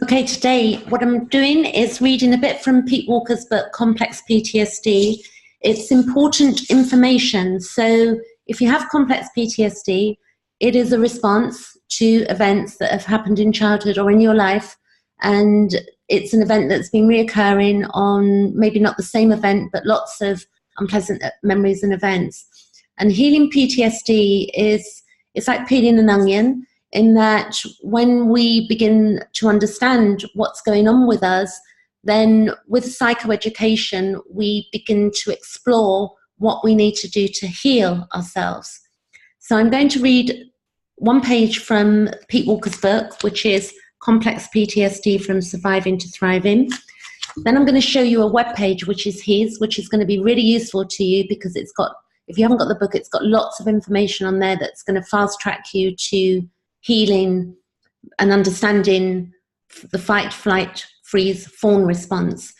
Okay, today what I'm doing is reading a bit from Pete Walker's book, Complex PTSD. It's important information. So if you have complex PTSD, it is a response to events that have happened in childhood or in your life. And it's an event that's been reoccurring on maybe not the same event, but lots of unpleasant memories and events. And healing PTSD it's like peeling an onion, in that when we begin to understand what's going on with us, then with psychoeducation, we begin to explore what we need to do to heal ourselves. So I'm going to read one page from Pete Walker's book, which is Complex PTSD from Surviving to Thriving. Then I'm going to show you a web page, which is his, which is going to be really useful to you because it's got, if you haven't got the book, it's got lots of information on there that's going to fast track you to healing and understanding the fight, flight, freeze, fawn response.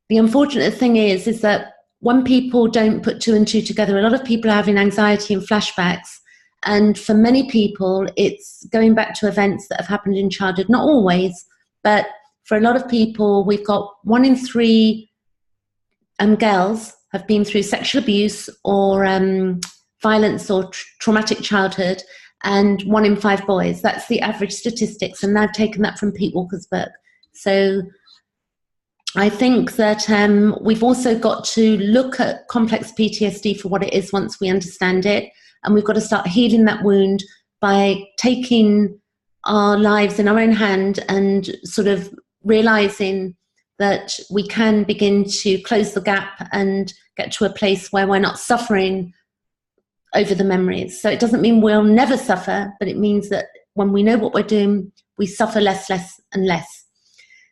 The unfortunate thing is that when people don't put two and two together, a lot of people are having anxiety and flashbacks. And for many people, it's going back to events that have happened in childhood. Not always, but for a lot of people, we've got 1 in 3 girls have been through sexual abuse or violence or traumatic childhood, and 1 in 5 boys. That's the average statistics, and I've taken that from Pete Walker's book. So I think that we've also got to look at complex PTSD for what it is once we understand it, and we've got to start healing that wound by taking our lives in our own hand and sort of realizing that we can begin to close the gap and get to a place where we're not suffering over the memories. So it doesn't mean we'll never suffer, but it means that when we know what we're doing, we suffer less, and less.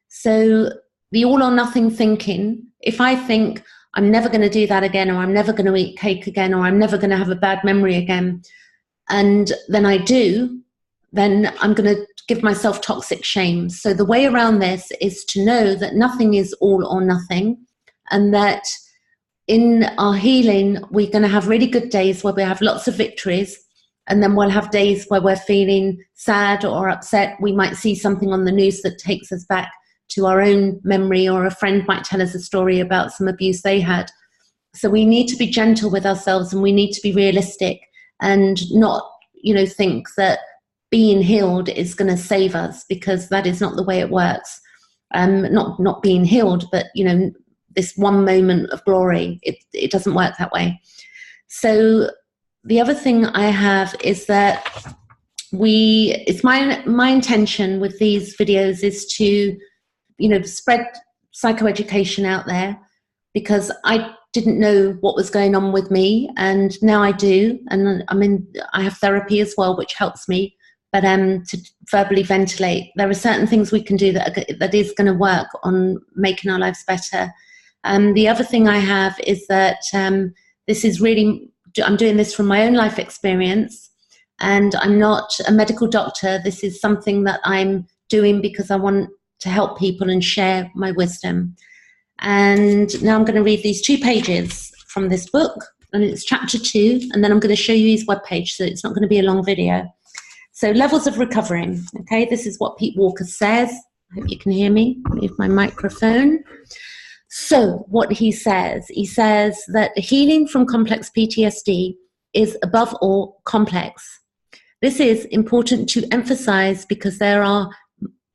So the all or nothing thinking, if I think I'm never going to do that again, or I'm never going to eat cake again, or I'm never going to have a bad memory again, and then I do, then I'm going to give myself toxic shame. So the way around this is to know that nothing is all or nothing, and that in our healing, we're going to have really good days where we have lots of victories, and then we'll have days where we're feeling sad or upset. We might see something on the news that takes us back to our own memory, or a friend might tell us a story about some abuse they had. So we need to be gentle with ourselves, and we need to be realistic and not, think that being healed is going to save us, because that is not the way it works. Not being healed, but, this one moment of glory, it doesn't work that way. So the other thing I have is that it's my intention with these videos is to, spread psychoeducation out there, because I didn't know what was going on with me, and now I do, and I have therapy as well, which helps me. But to verbally ventilate, there are certain things we can do that is going to work on making our lives better. The other thing I have is that this is really, I'm doing this from my own life experience, and I'm not a medical doctor. This is something that I'm doing because I want to help people and share my wisdom. And now I'm going to read these 2 pages from this book, and it's chapter 2, and then I'm going to show you his webpage, so it's not going to be a long video. So levels of recovering. Okay, this is what Pete Walker says. I hope you can hear me. Move my microphone. So what he says that healing from complex PTSD is above all complex. This is important to emphasize because there are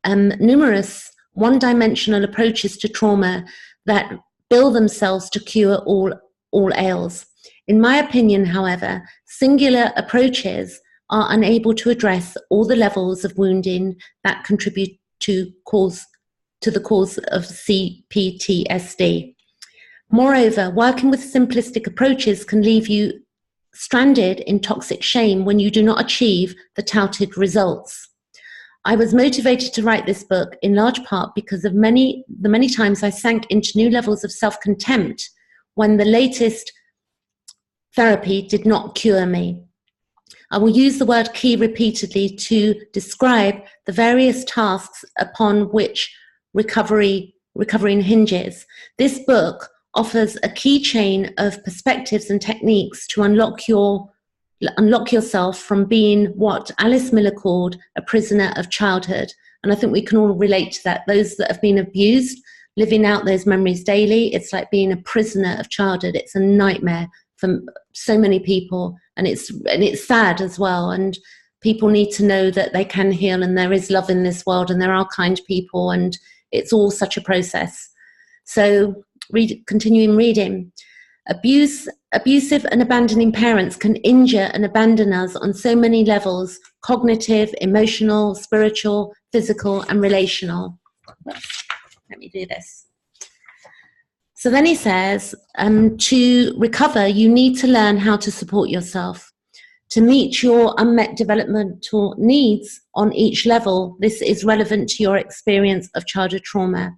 numerous one-dimensional approaches to trauma that bill themselves to cure all ails. In my opinion, however, singular approaches are unable to address all the levels of wounding that contribute to the cause of C-PTSD. Moreover, working with simplistic approaches can leave you stranded in toxic shame when you do not achieve the touted results. I was motivated to write this book in large part because of the many times I sank into new levels of self-contempt when the latest therapy did not cure me. I will use the word key repeatedly to describe the various tasks upon which recovering hinges. This book offers a key chain of perspectives and techniques to unlock yourself from being what Alice Miller called a prisoner of childhood, And I think we can all relate to that. Those that have been abused, living out those memories daily, it's like being a prisoner of childhood. It's a nightmare for so many people, and it's sad as well. And people need to know that they can heal, and there is love in this world, and there are kind people, and it's all such a process. So continuing reading. Abusive and abandoning parents can injure and abandon us on so many levels: cognitive, emotional, spiritual, physical, and relational. Let me do this. So then he says, to recover, you need to learn how to support yourself. To meet your unmet developmental needs on each level, this is relevant to your experience of childhood trauma.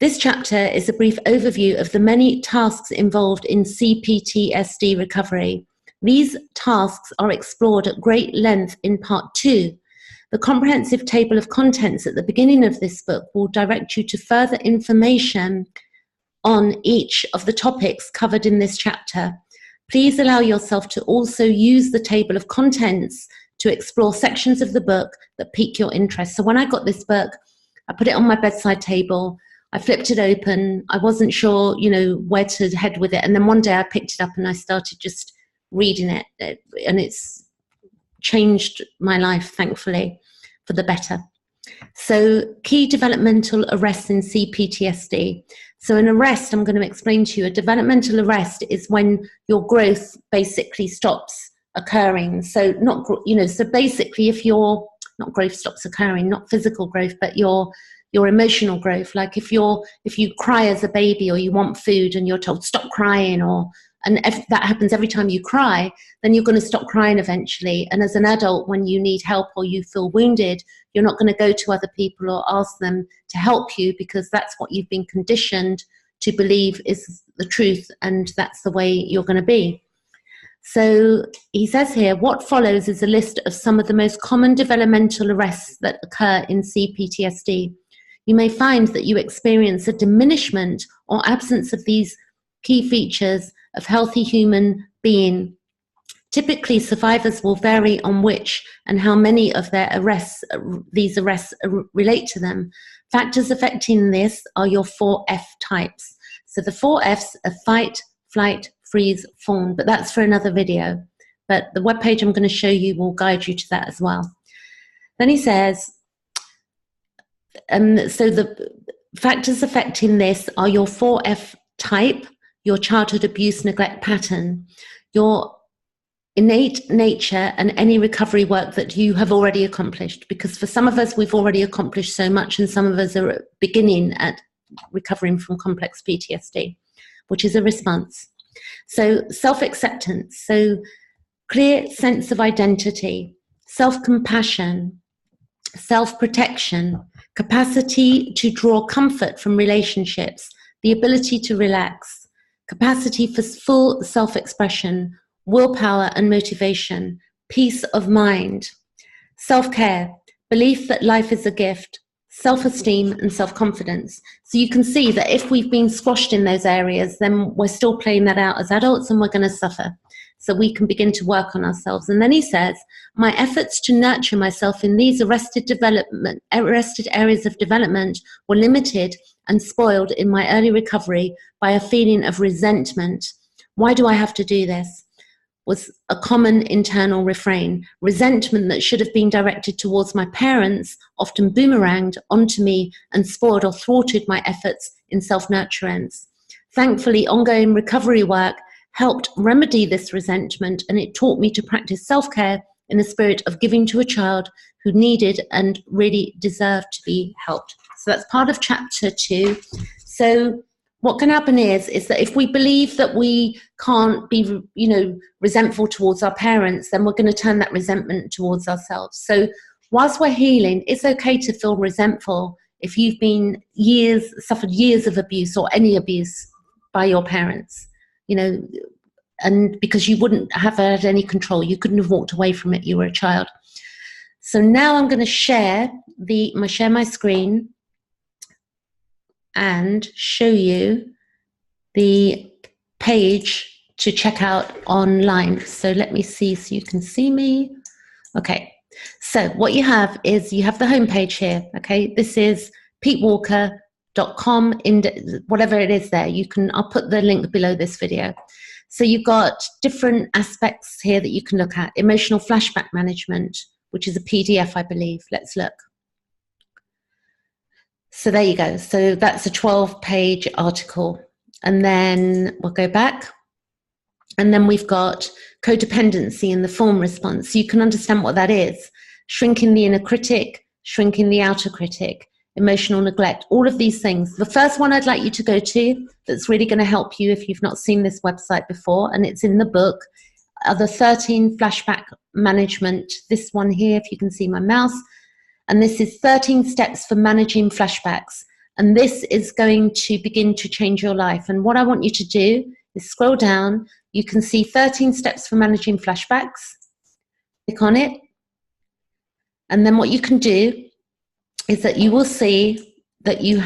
This chapter is a brief overview of the many tasks involved in C-PTSD recovery. These tasks are explored at great length in part 2. The comprehensive table of contents at the beginning of this book will direct you to further information on each of the topics covered in this chapter. Please allow yourself to also use the table of contents to explore sections of the book that pique your interest. So when I got this book, I put it on my bedside table. I flipped it open. I wasn't sure, where to head with it. And then one day I picked it up and I started just reading it. And it's changed my life, thankfully, for the better. So key developmental arrests in C-PTSD. So an arrest, I'm going to explain to you, a developmental arrest is when your growth basically stops occurring. So so basically if your, not growth stops occurring, not physical growth, but your emotional growth. Like if you cry as a baby, or you want food and you're told stop crying, and if that happens every time you cry, then you're going to stop crying eventually. And as an adult, when you need help or you feel wounded, you're not going to go to other people or ask them to help you, because that's what you've been conditioned to believe is the truth, and that's the way you're going to be. So he says here, what follows is a list of some of the most common developmental arrests that occur in C-PTSD. You may find that you experience a diminishment or absence of these key features of healthy human being. Typically, survivors will vary on which and how many of these arrests relate to them. Factors affecting this are your 4 F types. So the 4 Fs are fight, flight, freeze, fawn, but that's for another video. But the webpage I'm going to show you will guide you to that as well. Then he says, so the factors affecting this are your 4F type, your childhood abuse neglect pattern, your innate nature, and any recovery work that you have already accomplished. Because for some of us, we've already accomplished so much, and some of us are beginning at recovering from complex PTSD, which is a response. So self-acceptance, so clear sense of identity, self-compassion, self-protection, capacity to draw comfort from relationships, the ability to relax, capacity for full self-expression, willpower and motivation, peace of mind, self-care, belief that life is a gift, self-esteem and self-confidence. So you can see that if we've been squashed in those areas, then we're still playing that out as adults, and we're going to suffer. So we can begin to work on ourselves. And then he says, my efforts to nurture myself in these arrested areas of development were limited and spoiled in my early recovery by a feeling of resentment. Why do I have to do this? Was a common internal refrain. Resentment that should have been directed towards my parents often boomeranged onto me and spoiled or thwarted my efforts in self-nurturance. Thankfully, ongoing recovery work helped remedy this resentment, and it taught me to practice self-care in the spirit of giving to a child who needed and really deserved to be helped. So that's part of chapter 2. So what can happen is that if we believe that we can't be, resentful towards our parents, then we're going to turn that resentment towards ourselves. So whilst we're healing, it's okay to feel resentful if you've been suffered years of abuse or any abuse by your parents, and because you wouldn't have had any control, you couldn't have walked away from it, you were a child. So now I'm going to share my screen and show you the page to check out online. So let me see so you can see me. Okay, So what you have is you have the homepage here. Okay, this is petewalker.com, whatever it is there. I'll put the link below this video. So you've got different aspects here that you can look at. Emotional flashback management, which is a PDF, I believe. Let's look. So there you go. So that's a 12-page article. And then we'll go back. And then we've got codependency in the form response. So you can understand what that is. Shrinking the inner critic, shrinking the outer critic, emotional neglect, all of these things. The first one I'd like you to go to that's really going to help you if you've not seen this website before, and it's in the book, are the 13 flashback management. This one here, if you can see my mouse, and this is 13 steps for managing flashbacks. And this is going to begin to change your life. And what I want you to do is scroll down. You can see 13 steps for managing flashbacks. Click on it. And then what you can do is that you will see that you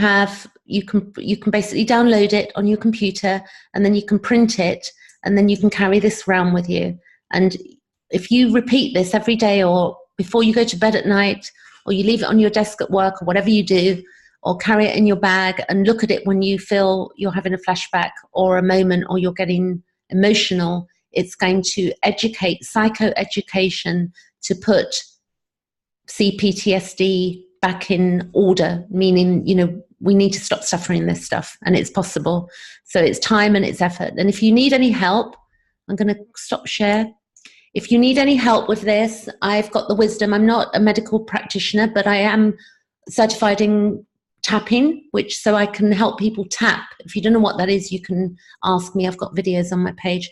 can basically download it on your computer, and then you can print it, and then you can carry this around with you. And if you repeat this every day, or before you go to bed at night, or you leave it on your desk at work, or whatever you do, or carry it in your bag and look at it when you feel you're having a flashback or a moment, or you're getting emotional, it's going to educate, psychoeducation, to put C-PTSD back in order, meaning, we need to stop suffering this stuff, and it's possible. So it's time and it's effort. And if you need any help, I'm going to stop share. If you need any help with this, I've got the wisdom. I'm not a medical practitioner, but I am certified in tapping, so I can help people tap. If you don't know what that is, you can ask me. I've got videos on my page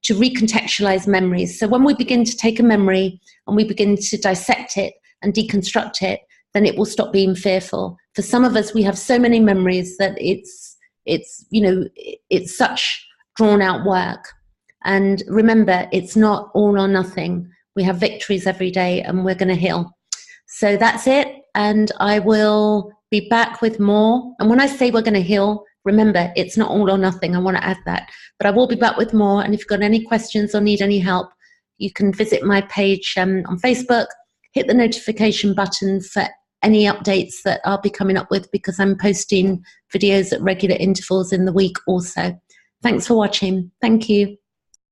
to recontextualize memories. So when we begin to take a memory and we begin to dissect it and deconstruct it, then it will stop being fearful. For some of us, we have so many memories that it's such drawn out work. And remember, it's not all or nothing. We have victories every day, and we're going to heal. So that's it. And I will be back with more. And when I say we're going to heal, remember, it's not all or nothing. I want to add that. But I will be back with more. And if you've got any questions or need any help, you can visit my page on Facebook, hit the notification button for any updates that I'll be coming up with, because I'm posting videos at regular intervals in the week also. Thanks for watching. Thank you.